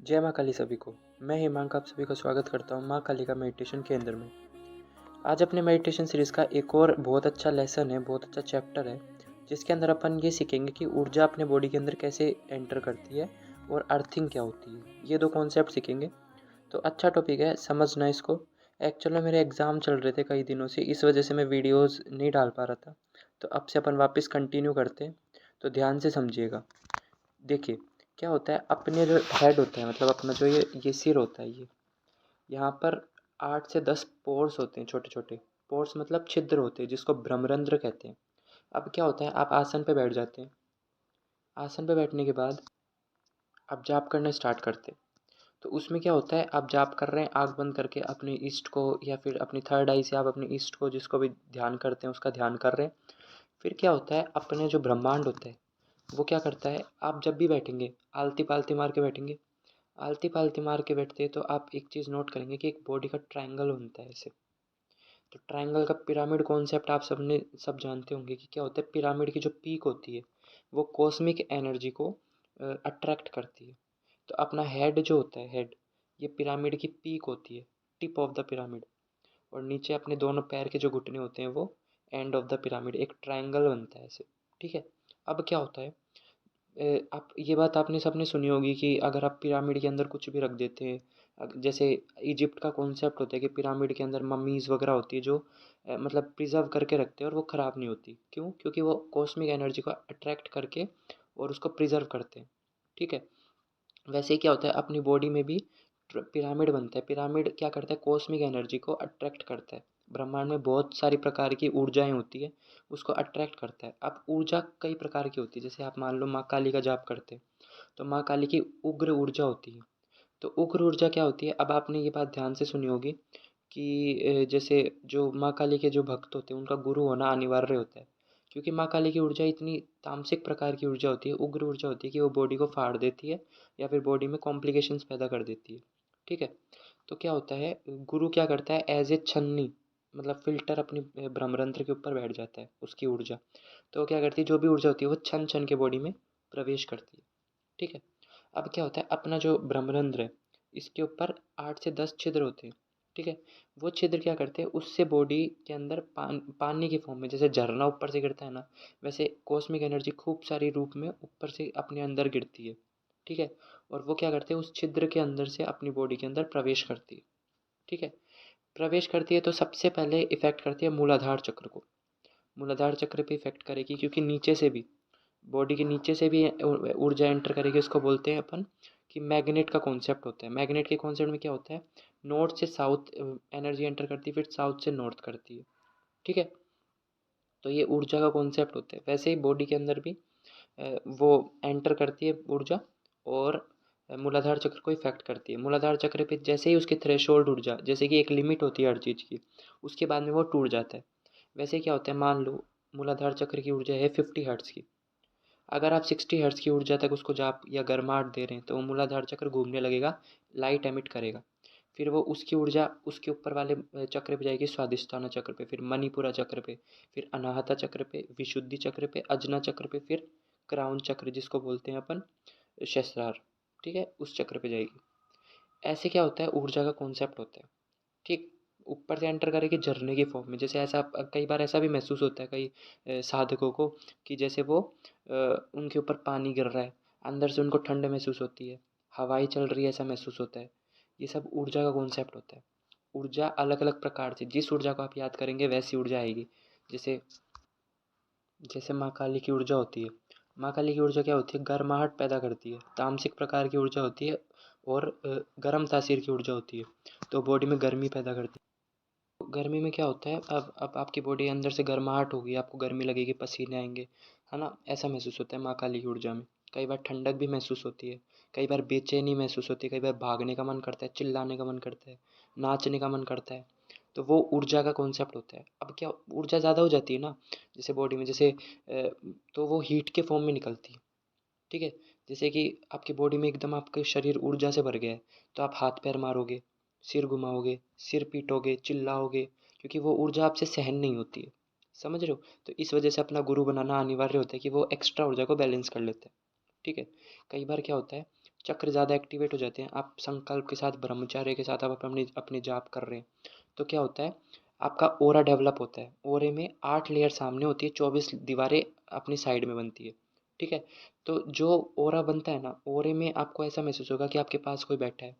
जय माँ काली सभी को। मैं हेमांक आप सभी का स्वागत करता हूँ माँ काली का मेडिटेशन केंद्र में। आज अपने मेडिटेशन सीरीज़ का एक और बहुत अच्छा लेसन है, बहुत अच्छा चैप्टर है, जिसके अंदर अपन ये सीखेंगे कि ऊर्जा अपने बॉडी के अंदर कैसे एंटर करती है और अर्थिंग क्या होती है। ये दो कॉन्सेप्ट सीखेंगे। तो अच्छा टॉपिक है, समझना इसको। एक्चुअल में मेरे एग्ज़ाम चल रहे थे कई दिनों से, इस वजह से मैं वीडियोज़ नहीं डाल पा रहा था। तो अब से अपन वापस कंटिन्यू करते हैं, तो ध्यान से समझिएगा। देखिए, क्या होता है, अपने जो हेड होता है, मतलब अपना जो ये सिर होता है, ये यहाँ पर 8 से 10 पोर्स होते हैं, छोटे छोटे। पोर्स मतलब छिद्र होते हैं, जिसको भ्रमरंध्र कहते हैं। अब क्या होता है, आप आसन पे बैठ जाते हैं। आसन पे बैठने के बाद आप जाप करना स्टार्ट करते हैं। तो उसमें क्या होता है, आप जाप कर रहे हैं आँख बंद करके, अपने इष्ट को या फिर अपनी थर्ड आई से आप अपने इष्ट को, जिसको भी ध्यान करते हैं, उसका ध्यान कर रहे हैं। फिर क्या होता है, अपने जो ब्रह्मांड होता है वो क्या करता है, आप जब भी बैठेंगे आलती पालती मार के बैठेंगे। आलती पालती मार के बैठते हैं तो आप एक चीज़ नोट करेंगे कि एक बॉडी का ट्रायंगल बनता है ऐसे। तो ट्रायंगल का पिरामिड कॉन्सेप्ट आप सब जानते होंगे कि क्या होता है। पिरामिड की जो पीक होती है वो कॉस्मिक एनर्जी को अट्रैक्ट करती है। तो अपना हेड जो होता है, हेड, ये पिरामिड की पीक होती है, टिप ऑफ द पिरामिड। और नीचे अपने दोनों पैर के जो घुटने होते हैं वो एंड ऑफ द पिरामिड, एक ट्रायंगल बनता है ऐसे। ठीक है। अब क्या होता है, आप ये बात आपने सबने सुनी होगी कि अगर आप पिरामिड के अंदर कुछ भी रख देते हैं, जैसे इजिप्ट का कॉन्सेप्ट होता है कि पिरामिड के अंदर मम्मीज़ वगैरह होती है जो मतलब प्रिजर्व करके रखते हैं और वो ख़राब नहीं होती। क्यों? क्योंकि वो कॉस्मिक एनर्जी को अट्रैक्ट करके और उसको प्रिजर्व करते हैं। ठीक है। वैसे ही क्या होता है, अपनी बॉडी में भी पिरामिड बनता है। पिरामिड क्या करता है, कॉस्मिक एनर्जी को अट्रैक्ट करता है। ब्रह्मांड में बहुत सारी प्रकार की ऊर्जाएं होती है, उसको अट्रैक्ट करता है। अब ऊर्जा कई प्रकार की होती है, जैसे आप मान लो माँ काली का जाप करते हैं तो माँ काली की उग्र ऊर्जा होती है। तो उग्र ऊर्जा क्या होती है, अब आपने ये बात ध्यान से सुनी होगी कि जैसे जो माँ काली के जो भक्त होते हैं उनका गुरु होना अनिवार्य होता है। क्योंकि माँ काली की ऊर्जा इतनी तामसिक प्रकार की ऊर्जा होती है, उग्र ऊर्जा होती है कि वो बॉडी को फाड़ देती है या फिर बॉडी में कॉम्प्लिकेशंस पैदा कर देती है। ठीक है। तो क्या होता है, गुरु क्या करता है, एज ए छन्नी, मतलब फिल्टर, अपनी ब्रह्मरंध्र के ऊपर बैठ जाता है उसकी ऊर्जा। तो वो क्या करती है, जो भी ऊर्जा होती है वो छन छन के बॉडी में प्रवेश करती है। ठीक है। अब क्या होता है, अपना जो ब्रह्मरंध्र है इसके ऊपर 8 से 10 छिद्र होते हैं। ठीक है। वो छिद्र क्या करते हैं, उससे बॉडी के अंदर पानी की फॉर्म में, जैसे झरना ऊपर से गिरता है ना, वैसे कॉस्मिक एनर्जी खूब सारी रूप में ऊपर से अपने अंदर गिरती है। ठीक है। और वो क्या करते हैं, उस छिद्र के अंदर से अपनी बॉडी के अंदर प्रवेश करती है। ठीक है। प्रवेश करती है तो सबसे पहले इफेक्ट करती है मूलाधार चक्र को। मूलाधार चक्र पे इफेक्ट करेगी, क्योंकि नीचे से भी, बॉडी के नीचे से भी ऊर्जा एंटर करेगी। उसको बोलते हैं अपन कि मैग्नेट का कॉन्सेप्ट होता है। मैग्नेट के कॉन्सेप्ट में क्या होता है, नॉर्थ से साउथ एनर्जी एंटर करती है, फिर साउथ से नॉर्थ करती है। ठीक है। तो ये ऊर्जा का कॉन्सेप्ट होता है। वैसे ही बॉडी के अंदर भी वो एंटर करती है ऊर्जा, और मूलाधार चक्र को इफेक्ट करती है। मूलाधार चक्र पे जैसे ही उसकी थ्रेशोल्ड ऊर्जा, जैसे कि एक लिमिट होती है हर चीज़ की, उसके बाद में वो टूट जाता है। वैसे क्या होता है, मान लो मूलाधार चक्र की ऊर्जा है 50 हर्ट्ज़ की। अगर आप 60 हर्ट्ज़ की ऊर्जा तक उसको जाप या गर्माहट दे रहे हैं तो वो मूलाधार चक्र घूमने लगेगा, लाइट एमिट करेगा। फिर वो उसकी ऊर्जा उसके ऊपर वाले चक्र पे जाएगी, स्वादिष्ठाना चक्र पे, फिर मणिपुरा चक्र पे, फिर अनाहता चक्र पे, विशुद्धि चक्र पे, अजना चक्र पे, फिर क्राउन चक्र जिसको बोलते हैं अपन सहस्रार। ठीक है, उस चक्र पे जाएगी। ऐसे क्या होता है, ऊर्जा का कॉन्सेप्ट होता है। ठीक। ऊपर से एंटर करेगी झरने की फॉर्म में, जैसे ऐसा कई बार ऐसा भी महसूस होता है कई साधकों को कि जैसे वो उनके ऊपर पानी गिर रहा है, अंदर से उनको ठंड महसूस होती है, हवाएं चल रही है, ऐसा महसूस होता है। ये सब ऊर्जा का कॉन्सेप्ट होता है। ऊर्जा अलग अलग प्रकार से, जिस ऊर्जा को आप याद करेंगे वैसी ऊर्जा आएगी। जैसे जैसे माँ काली की ऊर्जा होती है। माँ काली की ऊर्जा क्या होती है, गर्माहट पैदा करती है, तामसिक प्रकार की ऊर्जा होती है। और गर्म तासीर की ऊर्जा होती है, तो बॉडी में गर्मी पैदा करती है। गर्मी में क्या होता है, अब आपकी बॉडी अंदर से गर्माहट होगी, आपको गर्मी लगेगी, पसीने आएंगे, है ना, ऐसा महसूस होता है माँ काली की ऊर्जा में। कई बार ठंडक भी महसूस होती है, कई बार बेचैनी महसूस होती है, कई बार भागने का मन करता है, चिल्लाने का मन करता है, नाचने का मन करता है। तो वो ऊर्जा का कॉन्सेप्ट होता है। अब क्या, ऊर्जा ज़्यादा हो जाती है ना, जैसे बॉडी में, जैसे तो वो हीट के फॉर्म में निकलती है। ठीक है। जैसे कि आपकी बॉडी में एकदम आपके शरीर ऊर्जा से भर गया है, तो आप हाथ पैर मारोगे, सिर घुमाओगे, सिर पीटोगे, चिल्लाओगे, क्योंकि वो ऊर्जा आपसे सहन नहीं होती है। समझ रहे हो? तो इस वजह से अपना गुरु बनाना अनिवार्य होता है कि वो एक्स्ट्रा ऊर्जा को बैलेंस कर लेता है। ठीक है। कई बार क्या होता है, चक्र ज़्यादा एक्टिवेट हो जाते हैं, आप संकल्प के साथ, ब्रह्मचर्य के साथ आप अपनी अपनी जाप कर रहे हैं, तो क्या होता है, आपका ऑरा डेवलप होता है। ऑरे में 8 लेयर सामने होती है, 24 दीवारें अपनी साइड में बनती है, ठीक है? तो जो ऑरा बनता है ना, ऑरे में आपको ऐसा महसूस होगा कि आपके पास कोई बैठा है।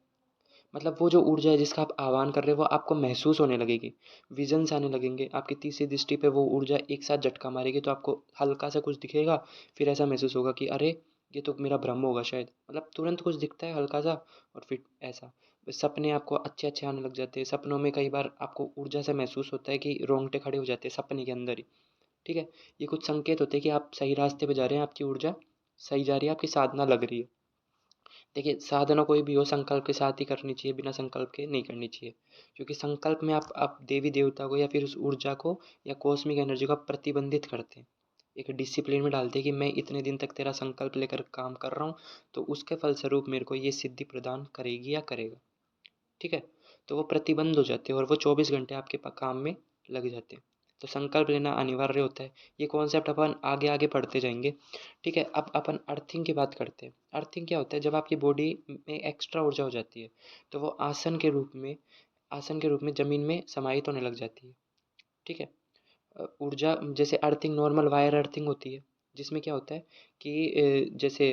मतलब वो जो ऊर्जा है जिसका आप आह्वान कर रहे हो, वो आपको महसूस होने लगेगी, विजन्स आने लगेंगे, आपकी तीसरी दृष्टि पे वो ऊर्जा एक साथ झटका मारेगी, तो आपको हल्का सा कुछ दिखेगा, फिर ऐसा महसूस होगा कि अरे ये तो मेरा भ्रम होगा शायद, मतलब तुरंत कुछ दिखता है हल्का सा, और फिर ऐसा सपने आपको अच्छे अच्छे आने लग जाते हैं। सपनों में कई बार आपको ऊर्जा से महसूस होता है कि रोंगटे खड़े हो जाते हैं सपने के अंदर ही, ठीक है? ये कुछ संकेत होते हैं कि आप सही रास्ते पे जा रहे हैं, आपकी ऊर्जा सही जा रही है, आपकी साधना लग रही है। देखिए, साधना कोई भी हो संकल्प के साथ ही करनी चाहिए, बिना संकल्प के नहीं करनी चाहिए। क्योंकि संकल्प में आप देवी देवता को या फिर उस ऊर्जा को या कॉस्मिक एनर्जी को आप प्रतिबंधित करते हैं। एक डिसिप्लिन में डालते हैं कि मैं इतने दिन तक तेरा संकल्प लेकर काम कर रहा हूँ, तो उसके फलस्वरूप मेरे को ये सिद्धि प्रदान करेगी या करेगा, ठीक है? तो वो प्रतिबंध हो जाते हैं और वो 24 घंटे आपके काम में लग जाते हैं। तो संकल्प लेना अनिवार्य होता है। ये कॉन्सेप्ट अपन आगे आगे पढ़ते जाएंगे, ठीक है? अब अपन अर्थिंग की बात करते हैं। अर्थिंग क्या होता है, जब आपकी बॉडी में एक्स्ट्रा ऊर्जा हो जाती है, तो वो आसन के रूप में ज़मीन में समाहित होने लग जाती है, ठीक है? ऊर्जा जैसे अर्थिंग, नॉर्मल वायर अर्थिंग होती है, जिसमें क्या होता है कि जैसे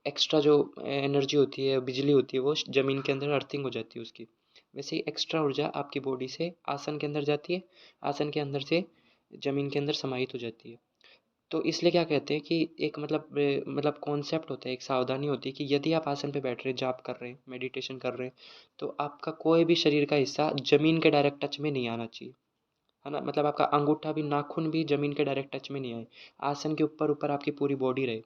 एक्स्ट्रा जो एनर्जी होती है, बिजली होती है, वो ज़मीन के अंदर अर्थिंग हो जाती है उसकी। वैसे ही एक्स्ट्रा ऊर्जा आपकी बॉडी से आसन के अंदर जाती है, आसन के अंदर से ज़मीन के अंदर समाहित हो जाती है। तो इसलिए क्या कहते हैं कि एक मतलब कॉन्सेप्ट होता है, एक सावधानी होती है कि यदि आप आसन पे बैठ रहे हैं, जाप कर रहे हैं, मेडिटेशन कर रहे हैं, तो आपका कोई भी शरीर का हिस्सा ज़मीन के डायरेक्ट टच में नहीं आना चाहिए, है ना? मतलब आपका अंगूठा भी, नाखून भी ज़मीन के डायरेक्ट टच में नहीं आए। आसन के ऊपर ऊपर आपकी पूरी बॉडी रहे,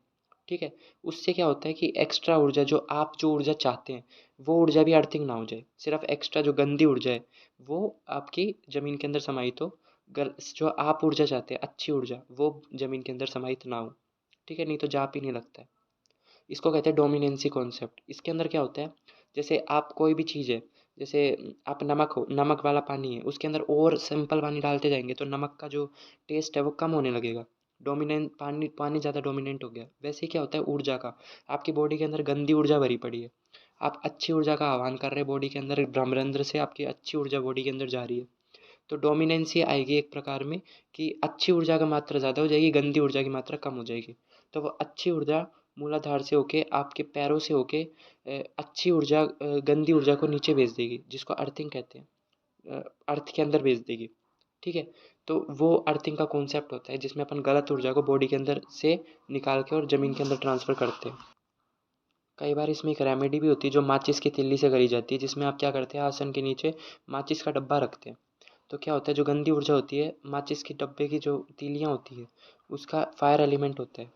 ठीक है? उससे क्या होता है कि एक्स्ट्रा ऊर्जा जो ऊर्जा चाहते हैं, वो ऊर्जा भी अर्थिंग ना हो जाए। सिर्फ एक्स्ट्रा जो गंदी ऊर्जा है, वो आपकी ज़मीन के अंदर समाहित हो। जो आप ऊर्जा चाहते हैं, अच्छी ऊर्जा, वो ज़मीन के अंदर समाहित ना हो, ठीक है? नहीं तो जाप ही नहीं लगता है। इसको कहते हैं डोमिनेंसी कॉन्सेप्ट। इसके अंदर क्या होता है, जैसे आप कोई भी चीज़ है, जैसे आप नमक वाला पानी है, उसके अंदर और सिंपल पानी डालते जाएंगे तो नमक का जो टेस्ट है वो कम होने लगेगा। डोमिनेंट पानी पानी ज़्यादा डोमिनेंट हो गया। वैसे ही क्या होता है ऊर्जा का, आपकी बॉडी के अंदर गंदी ऊर्जा भरी पड़ी है, आप अच्छी ऊर्जा का आह्वान कर रहे हैं बॉडी के अंदर, ब्रह्मरंध्र से आपकी अच्छी ऊर्जा बॉडी के अंदर जा रही है, तो डोमिनेंसी आएगी एक प्रकार में कि अच्छी ऊर्जा की मात्रा ज़्यादा हो जाएगी, गंदी ऊर्जा की मात्रा कम हो जाएगी। तो वो अच्छी ऊर्जा मूलाधार से होके आपके पैरों से होके अच्छी ऊर्जा गंदी ऊर्जा को नीचे भेज देगी, जिसको अर्थिंग कहते हैं। अर्थ के अंदर भेज देगी, ठीक है? तो वो अर्थिंग का कॉन्सेप्ट होता है जिसमें अपन गलत ऊर्जा को बॉडी के अंदर से निकाल के और ज़मीन के अंदर ट्रांसफ़र करते हैं। कई बार इसमें एक रेमेडी भी होती है जो माचिस की तीली से करी जाती है, जिसमें आप क्या करते हैं, आसन के नीचे माचिस का डब्बा रखते हैं। तो क्या होता है, जो गंदी ऊर्जा होती है, माचिस के डब्बे की जो तीलियाँ होती है, उसका फायर एलिमेंट होता है।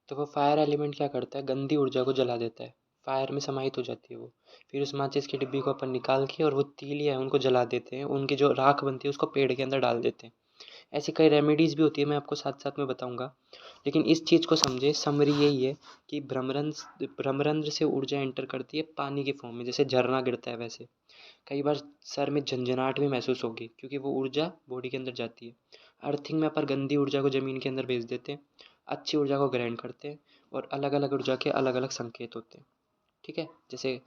तो वो फायर एलिमेंट क्या करता है, गंदी ऊर्जा को जला देता है, फायर में समाहित हो जाती है वो। फिर उस माचिस की डिब्बी को अपन निकाल के और वो तीलियाँ हैं उनको जला देते हैं, उनकी जो राख बनती है उसको पेड़ के अंदर डाल देते हैं। ऐसी कई रेमेडीज़ भी होती है, मैं आपको साथ साथ में बताऊंगा। लेकिन इस चीज़ को समझे, समरी यही है कि भ्रमरंध्र से ऊर्जा एंटर करती है पानी के फॉर्म में, जैसे झरना गिरता है वैसे। कई बार सर में झंझनाहट भी महसूस होगी क्योंकि वो ऊर्जा बॉडी के अंदर जाती है। अर्थिंग में अपन गंदी ऊर्जा को ज़मीन के अंदर भेज देते हैं, अच्छी ऊर्जा को ग्रहण करते हैं, और अलग अलग ऊर्जा के अलग अलग संकेत होते हैं, ठीक है? जैसे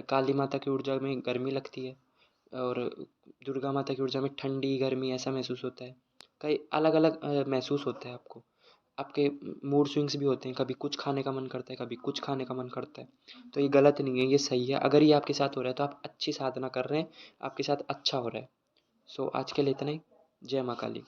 काली माता की ऊर्जा में गर्मी लगती है, और दुर्गा माता की ऊर्जा में ठंडी गर्मी ऐसा महसूस होता है। कई अलग अलग महसूस होता है आपको। आपके मूड स्विंग्स भी होते हैं, कभी कुछ खाने का मन करता है, कभी कुछ खाने का मन करता है। तो ये गलत नहीं है, ये सही है। अगर ये आपके साथ हो रहा है तो आप अच्छी साधना कर रहे हैं, आपके साथ अच्छा हो रहा है। सो आज के लिए इतना ही। जय माँ काली।